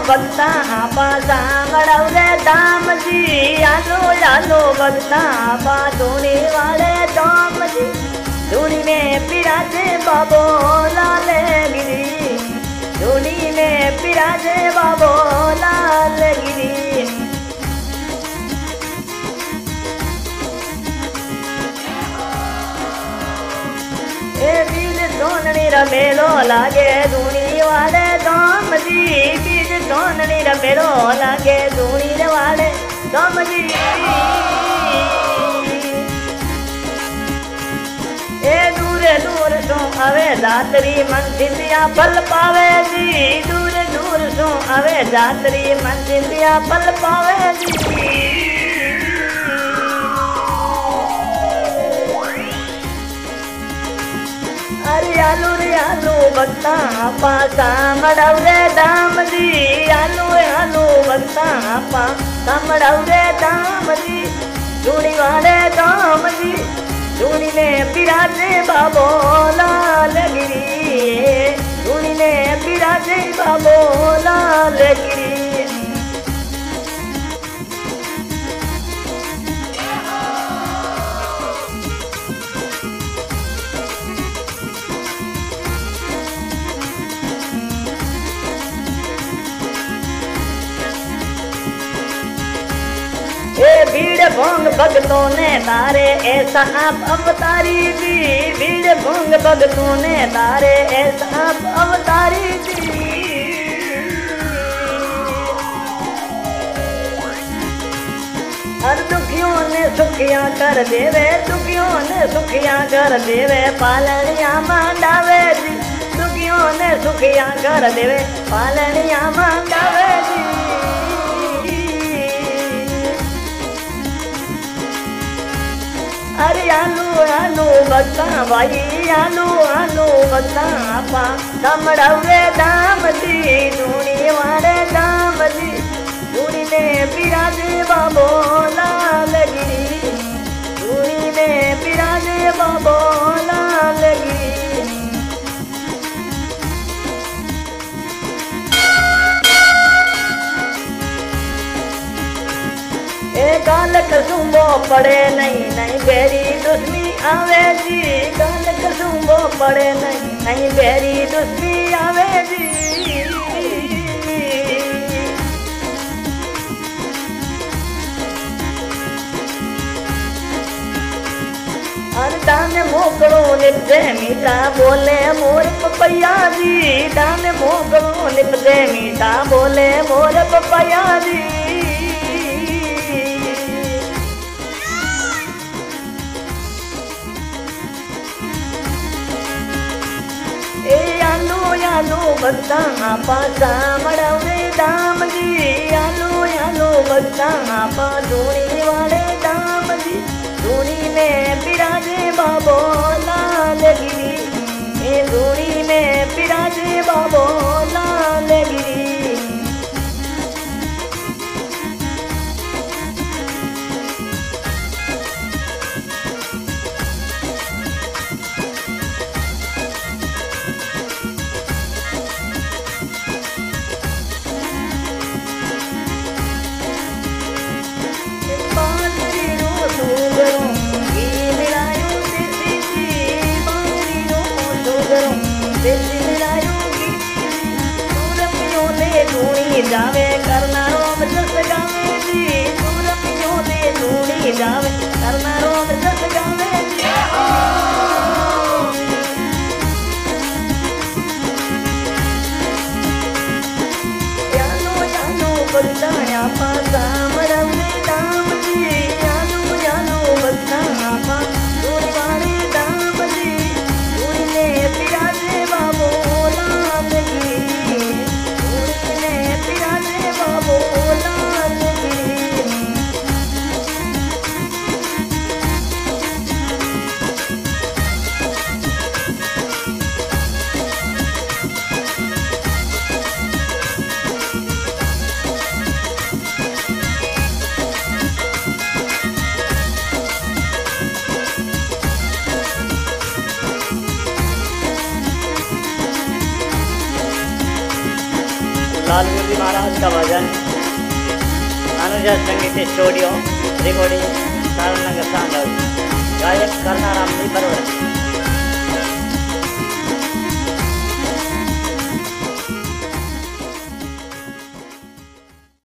भक्ता आपा सांगड़वरे धाम जी। आलो भक्ता आपा धूनी वाले धाम जी। धूनी में बिराजे बाबो लाल गिरी। धूनी में बिराजे बाबो लाल गिरी। ए बीज सोननी रमेलो लागे धूनी वाले धाम जी। बीज सोननी रमेलो लागे धूनी वाले धाम जी। ए दूर दूर सो आवे जातरी मन सिंधिया फल पावे जी। दूर दूर सो आवे जातरी मन सिंधिया फल पावे जी। अरे आलू भक्ता आपा सांगड़वरे धाम जी। आलू भक्ता आपा सांगड़वरे धाम जी। धूनी वाले धाम जी। धूनी में बिराजे बाबो लाल गिरी। धूनी में बिराजे बाबो लाल गिरी। ए भीड़ भोंग भगतों ने तारे ऐसा आप अवतारी जी। भीड़ भोंग भगतों ने तारे ऐसा आप अवतारी जी। हर दुखियों ने सुखियां कर देवे। दुखियों ने सुखियां कर देवे पालनिया मांडावे जी। दुखियों ने सुखियां कर देवे पालनिया मांडावे जी। अरे आलू भक्ता भाई आलू भक्ता आपा सांगड़वरे धाम जी। धूनी वाले धाम जी। धूनी में बिराजे बाबो लाल गिरी। धूनी में बिराजे बाबो लाल गिरी। गाल कसुम्बो पड़े नहीं बेरी दुश्मी आवे जी। गाल कसुम्बो पड़े नहीं बेरी दुश्मी आवे जी। दान मोकड़ो निपदे मीठा बोले मोर पपैया जी। दान मोकड़ो निपदे मीठा बोले मोर पपैया जी। आलू भक्ता आपा सांगड़वरे धाम जी। आलू भक्ता आपा धूनी वाले धाम जी। धूनी में बिराजे बाबो लाल गिरी। धूनी में बिराजे बाबो लाल गिरी। जावे करना रोम जस गावे जी। दूर पियो दे धूनी जावे करना रोम जस गावे जी। आलू भक्ता आपा सांगड़वरे धाम जी। आलू भक्ता आपा धूनी वाले धाम जी। धूनी में बिराजे बाबो लाल गिरी। धूनी में बिराजे बाबो लाल गिरी। लाल गुरु महाराज का भजन अनुजा संगीत स्टूडियो रिकॉर्डिंग सारनगर सांगल गायक करनारा